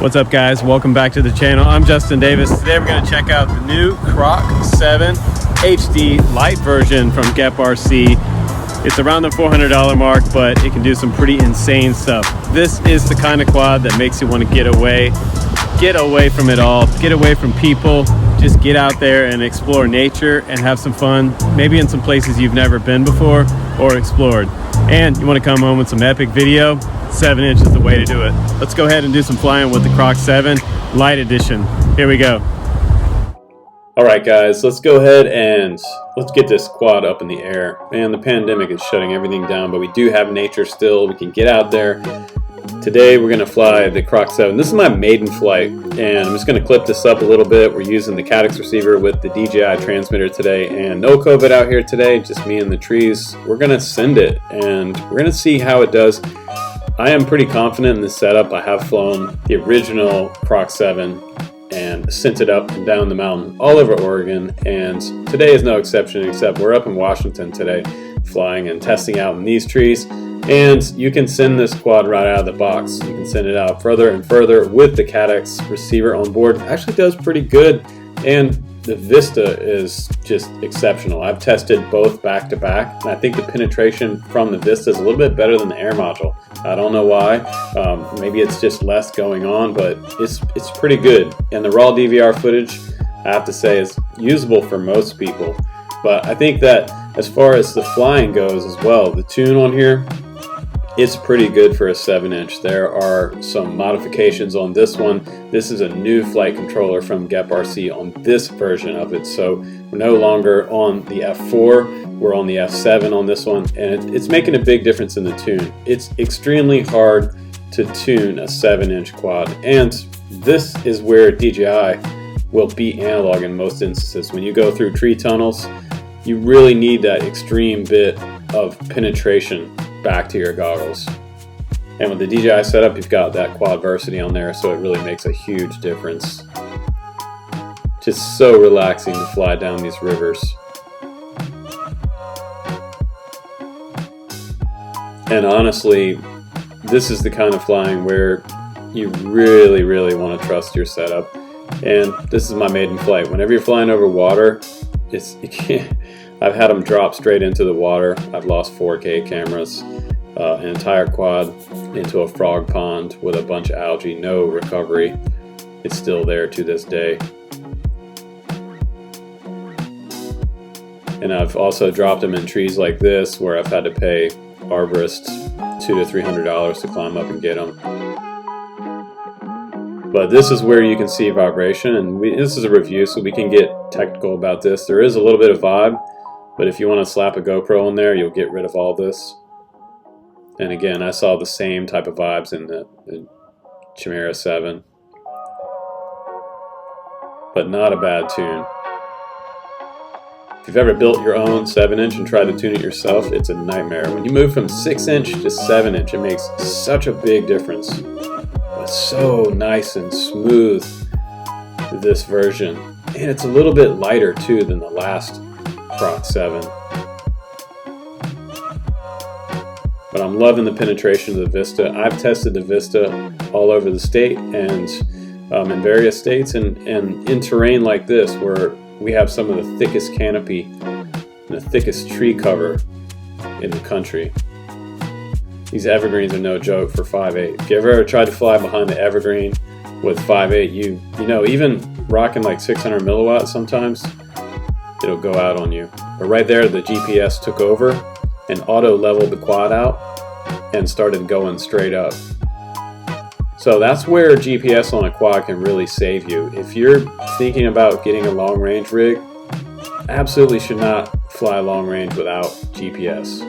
What's up, guys? Welcome back to the channel. I'm Justin Davis. Today we're going to check out the new Croc 7 HD Lite version from Geprc. It's around the $400 mark, but it can do some pretty insane stuff. This is the kind of quad that makes you want to get away from it all, get away from people, just get out there and explore nature and have some fun, maybe in some places you've never been before or explored. And you want to come home with some epic video, 7-inch is the way to do it. Let's go ahead and do some flying with the Croc 7 Lite Edition. Here we go. All right, guys, let's go ahead and let's get this quad up in the air. Man, the pandemic is shutting everything down, but we do have nature still. We can get out there. Today we're gonna fly the Croc 7. This is my maiden flight, and I'm just gonna clip this up a little bit. We're using the Caddx receiver with the DJI transmitter today, and no COVID out here today, just me and the trees. We're gonna send it, and we're gonna see how it does. I am pretty confident in this setup. I have flown the original Croc 7 and sent it up and down the mountain all over Oregon, and today is no exception, except we're up in Washington today flying and testing out in these trees. And you can send this quad right out of the box. You can send it out further and further with the Caddx receiver on board. It actually does pretty good, and the vista is just exceptional. I've tested both back to back, and I think the penetration from the vista is a little bit better than the air module. I don't know why. Maybe it's just less going on, but it's pretty good. And the raw DVR footage, I have to say, is usable for most people. But I think that as far as the flying goes as well, the tune on here, it's pretty good for a 7-inch. There are some modifications on this one. This is a new flight controller from Geprc on this version of it. So we're no longer on the F4, we're on the F7 on this one, and it's making a big difference in the tune. It's extremely hard to tune a 7-inch quad, and this is where DJI will beat analog in most instances. When you go through tree tunnels, you really need that extreme bit of penetration back to your goggles. And with the DJI setup, you've got that quadversity on there, so it really makes a huge difference. Just so relaxing to fly down these rivers. And honestly, this is the kind of flying where you really want to trust your setup. And this is my maiden flight. Whenever you're flying over water, I've had them drop straight into the water. I've lost 4K cameras, an entire quad into a frog pond with a bunch of algae, no recovery. It's still there to this day. And I've also dropped them in trees like this where I've had to pay arborists $200 to $300 to climb up and get them. But this is where you can see vibration, and this is a review, so we can get technical about this. There is a little bit of vibe, but if you want to slap a GoPro in there, you'll get rid of all this. And again, I saw the same type of vibes in the Chimera 7. But not a bad tune. If you've ever built your own 7-inch and tried to tune it yourself, it's a nightmare. When you move from 6-inch to 7-inch, it makes such a big difference. It's so nice and smooth, this version. And it's a little bit lighter too than the last Croc 7. But I'm loving the penetration of the Vista. I've tested the Vista all over the state and in various states, and in terrain like this where we have some of the thickest canopy and the thickest tree cover in the country. These evergreens are no joke for 5.8. If you ever tried to fly behind the evergreen with 5.8, you know, even rocking like 600 milliwatts sometimes, it'll go out on you. But right there, the GPS took over and auto leveled the quad out and started going straight up. So that's where GPS on a quad can really save you. If you're thinking about getting a long range rig, absolutely should not fly long range without GPS.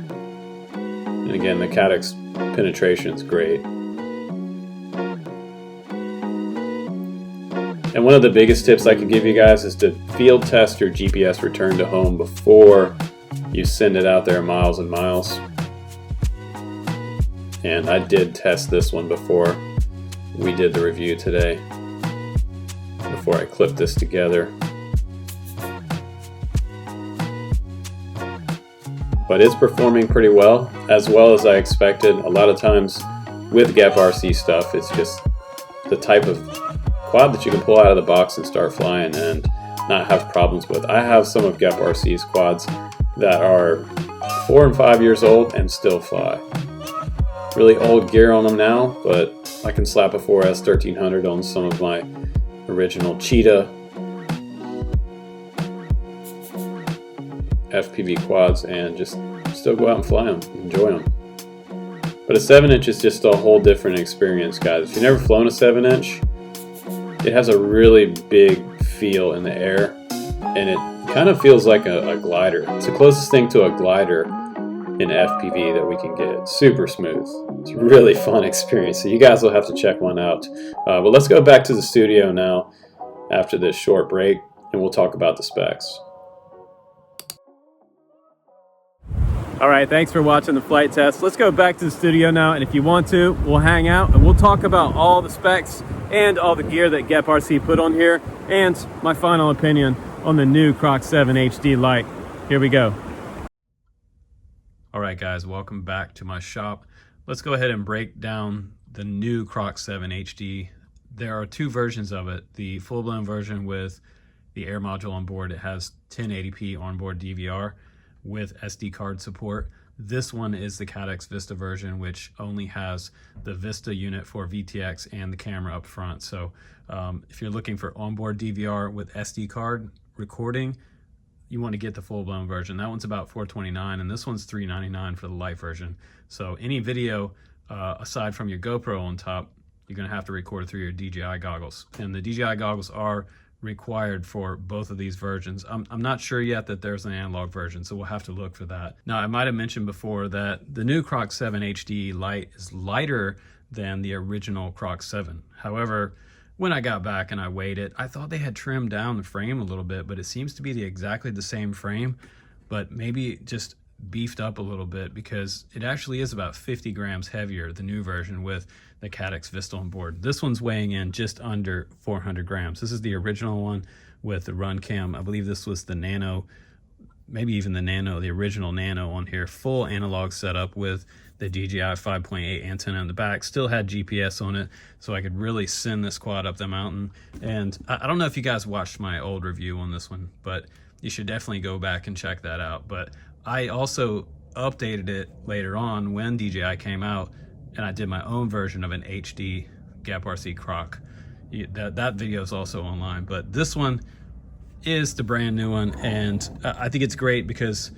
And again, the Caddx penetration is great. And one of the biggest tips I can give you guys is to field test your GPS return to home before you send it out there miles and miles. And I did test this one before we did the review today, before I clipped this together. But it's performing pretty well as I expected. A lot of times with Geprc stuff, it's just the type of quad that you can pull out of the box and start flying and not have problems with. I have some of Geprc's quads that are 4 and 5 years old and still fly. Really old gear on them now, but I can slap a 4S 1300 on some of my original Cheetah FPV quads and just still go out and fly them, enjoy them. But a 7-inch is just a whole different experience, guys. If you've never flown a 7-inch, it has a really big feel in the air, and it kind of feels like a glider. It's the closest thing to a glider in FPV that we can get. Super smooth. It's a really fun experience, so you guys will have to check one out. But let's go back to the studio now after this short break, and we'll talk about the specs. All right, thanks for watching the flight test. Let's go back to the studio now, and if you want to, we'll hang out and we'll talk about all the specs and all the gear that Geprc put on here, and my final opinion on the new Croc 7 HD Lite. Here we go. All right, guys, welcome back to my shop. Let's go ahead and break down the new Croc 7 HD. There are two versions of it. The full-blown version with the air module on board. It has 1080p onboard DVR with SD card support. This one is the Cadex Vista version, which only has the Vista unit for VTX and the camera up front. So if you're looking for onboard DVR with SD card recording, you want to get the full-blown version. That one's about $429, and this one's $399 for the Lite version. So any video aside from your GoPro on top, you're going to have to record through your DJI goggles, and the DJI goggles are required for both of these versions. I'm not sure yet that there's an analog version, so we'll have to look for that. Now, I might have mentioned before that the new Croc 7 HD Lite is lighter than the original Croc 7. However, when I got back and I weighed it, I thought they had trimmed down the frame a little bit, but it seems to be exactly the same frame, but maybe just beefed up a little bit, because it actually is about 50 grams heavier, the new version with the Cadex Vista on board. This one's weighing in just under 400 grams. This is the original one with the run cam. I believe this was the Nano, maybe even the Nano, the original Nano on here. Full analog setup with the DJI 5.8 antenna in the back. Still had GPS on it, so I could really send this quad up the mountain. And I don't know if you guys watched my old review on this one, but you should definitely go back and check that out. But I also updated it later on when DJI came out, and I did my own version of an HD Geprc Croc. That video is also online, but this one is the brand new one, and I think it's great because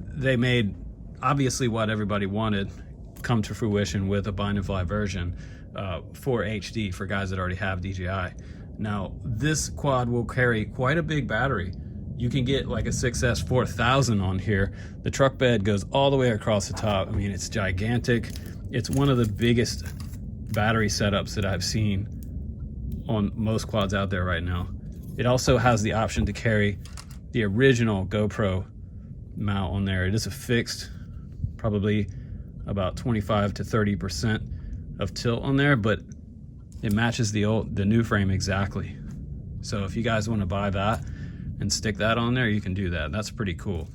they made obviously what everybody wanted come to fruition with a bind and fly version for HD for guys that already have DJI. Now, this quad will carry quite a big battery. You can get like a 6S 4000 on here. The truck bed goes all the way across the top. I mean, it's gigantic. It's one of the biggest battery setups that I've seen on most quads out there right now. It also has the option to carry the original GoPro mount on there. It is a fixed, probably about 25 to 30% of tilt on there, but it matches the new frame exactly. So if you guys want to buy that and stick that on there, you can do that. That's pretty cool.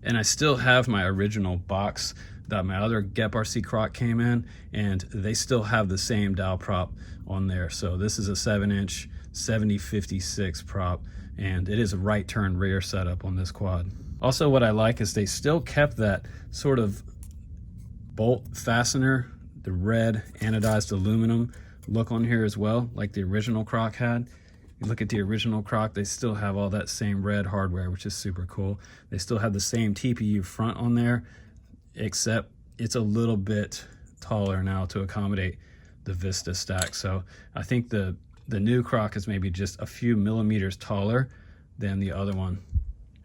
And I still have my original box that my other Geprc Croc came in, and they still have the same dowel prop on there. So this is a 7-inch 7056 prop, and it is a right turn rear setup on this quad. Also, what I like is they still kept that sort of bolt fastener, the red anodized aluminum look on here as well, like the original Croc had. You look at the original Croc, they still have all that same red hardware, which is super cool. They still have the same TPU front on there, except it's a little bit taller now to accommodate the Vista stack. So I think the new Croc is maybe just a few millimeters taller than the other one.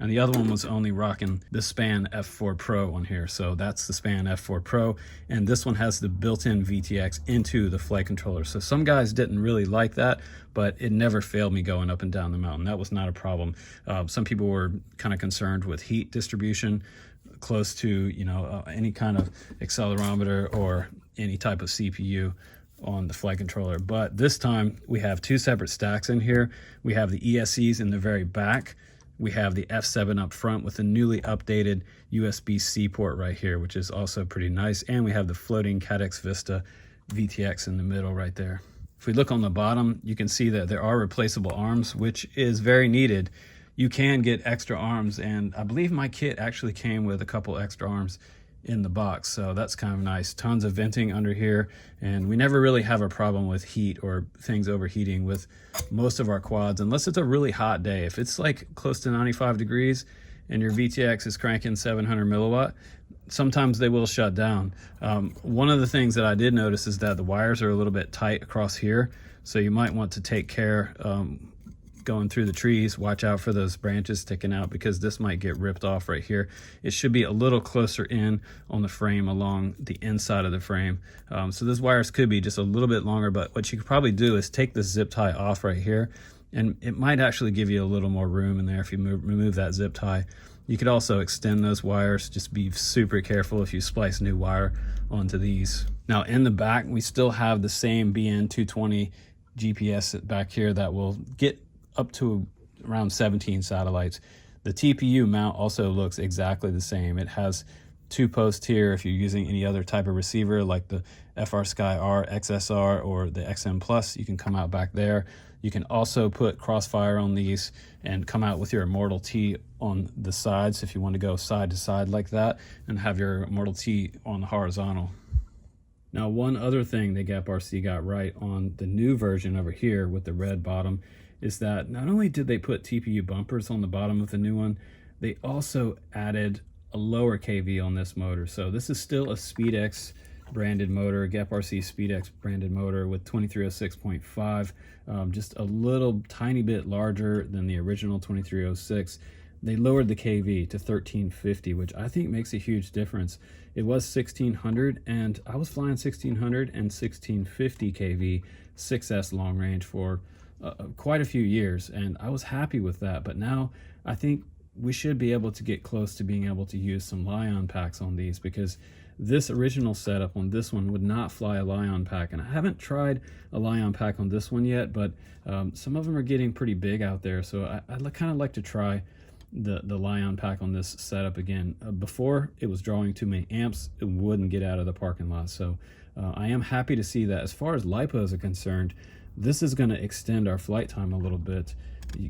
And the other one was only rocking the Span F4 Pro on here. So that's the Span F4 Pro. And this one has the built-in VTX into the flight controller. So some guys didn't really like that, but it never failed me going up and down the mountain. That was not a problem. Some people were kind of concerned with heat distribution close to, you know, any kind of accelerometer or any type of CPU on the flight controller. But this time we have two separate stacks in here. We have the ESCs in the very back. We have the F7 up front with the newly updated USB-C port right here, which is also pretty nice. And we have the floating Cadex Vista VTX in the middle right there. If we look on the bottom, you can see that there are replaceable arms, which is very needed. You can get extra arms, and I believe my kit actually came with a couple extra arms in the box, so that's kind of nice. Tons of venting under here, and we never really have a problem with heat or things overheating with most of our quads, unless it's a really hot day. If it's like close to 95 degrees and your VTX is cranking 700 milliwatt, sometimes they will shut down. One of the things that I did notice is that the wires are a little bit tight across here, so you might want to take care going through the trees. Watch out for those branches sticking out, because this might get ripped off right here. It should be a little closer in on the frame along the inside of the frame. So those wires could be just a little bit longer, but what you could probably do is take the zip tie off right here, and it might actually give you a little more room in there if you remove that zip tie. You could also extend those wires. Just be super careful if you splice new wire onto these. Now in the back, we still have the same BN220 GPS back here that will get up to around 17 satellites. The Tpu Mount also looks exactly the same. It has 2 posts here. If you're using any other type of receiver like the FR Sky R, XSR, or the XM Plus, you can come out back there. You can also put crossfire on these and come out with your Immortal T on the sides if you want to go side to side like that, and have your Immortal T on the horizontal. Now, one other thing that Geprc got right on the new version over here with the red bottom is that not only did they put TPU bumpers on the bottom of the new one, they also added a lower KV on this motor. So this is still a SpeedX branded motor, Geprc SpeedX branded motor with 2306.5, just a little tiny bit larger than the original 2306. They lowered the KV to 1350, which I think makes a huge difference. It was 1600, and I was flying 1600 and 1650 KV 6S long range for quite a few years, and I was happy with that. But now I think we should be able to get close to being able to use some Lion packs on these, because this original setup on this one would not fly a Lion pack, and I haven't tried a Lion pack on this one yet, but some of them are getting pretty big out there, so I'd kind of like to try the Lion pack on this setup again. Before, it was drawing too many amps, it wouldn't get out of the parking lot. So I am happy to see that. As far as lipos are concerned, this is going to extend our flight time a little bit,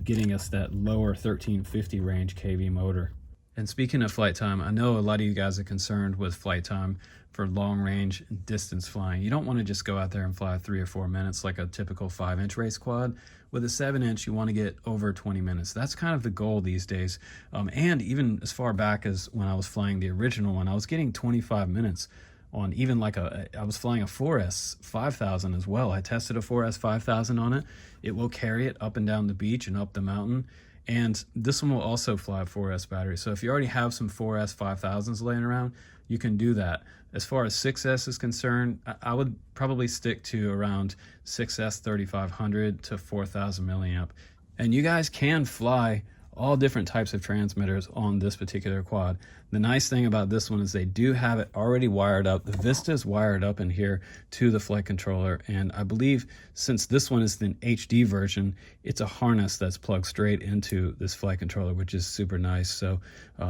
getting us that lower 1350 range KV motor. And speaking of flight time, I know a lot of you guys are concerned with flight time for long range distance flying. You don't want to just go out there and fly 3 or 4 minutes like a typical 5-inch race quad. With a 7-inch, you want to get over 20 minutes. That's kind of the goal these days. And even as far back as when I was flying the original one, I was getting 25 minutes on even like I was flying a 4S 5000 as well. I tested a 4S 5000 on it. It will carry it up and down the beach and up the mountain. And this one will also fly a 4S battery. So if you already have some 4S 5000s laying around, you can do that. As far as 6S is concerned, I would probably stick to around 6S 3500 to 4000 milliamp. And you guys can fly all different types of transmitters on this particular quad. The nice thing about this one is they do have it already wired up. The Vista is wired up in here to the flight controller, and I believe since this one is the HD version, it's a harness that's plugged straight into this flight controller, which is super nice. So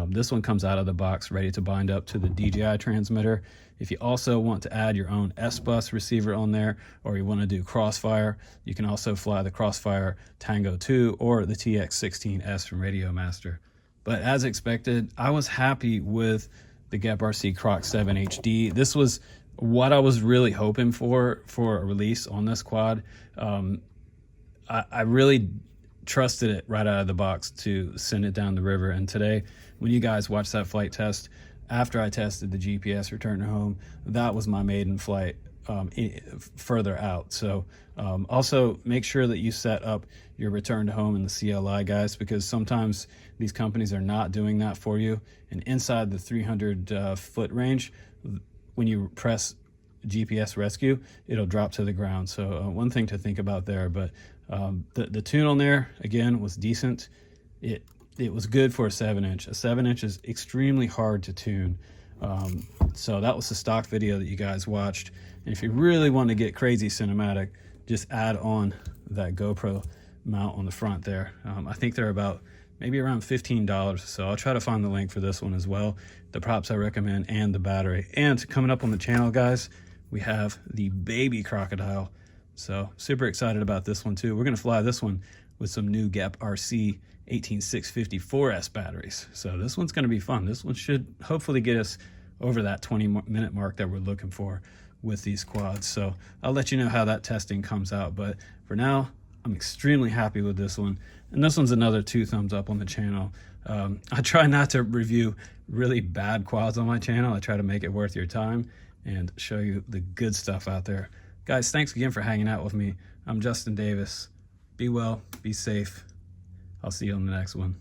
this one comes out of the box ready to bind up to the DJI transmitter. If you also want to add your own S-Bus receiver on there, or you want to do Crossfire, you can also fly the Crossfire Tango 2 or the TX16S from Radio Master. But as expected, I was happy with the Geprc Croc 7 HD. This was what I was really hoping for a release on this quad. I really trusted it right out of the box to send it down the river. And today, when you guys watch that flight test, after I tested the GPS return to home, that was my maiden flight further out. So also make sure that you set up your return to home in the CLI, guys, because sometimes these companies are not doing that for you. And inside the 300 foot range, when you press GPS rescue, it'll drop to the ground. So one thing to think about there. But the tune on there, again, was decent. It was good for a 7-inch. A 7-inch is extremely hard to tune. So that was the stock video that you guys watched. And if you really want to get crazy cinematic, just add on that GoPro mount on the front there. I think they're about maybe around $15. So I'll try to find the link for this one as well. The props I recommend and the battery. And coming up on the channel, guys, we have the baby Crocodile. So super excited about this one too. We're gonna fly this one with some new Geprc 18650 batteries. So this one's gonna be fun. This one should hopefully get us over that 20-minute mark that we're looking for with these quads. So I'll let you know how that testing comes out. But for now, I'm extremely happy with this one. And this one's another 2 thumbs up on the channel. I try not to review really bad quads on my channel. I try to make it worth your time and show you the good stuff out there. Guys, thanks again for hanging out with me. I'm Justin Davis. Be well, be safe. I'll see you on the next one.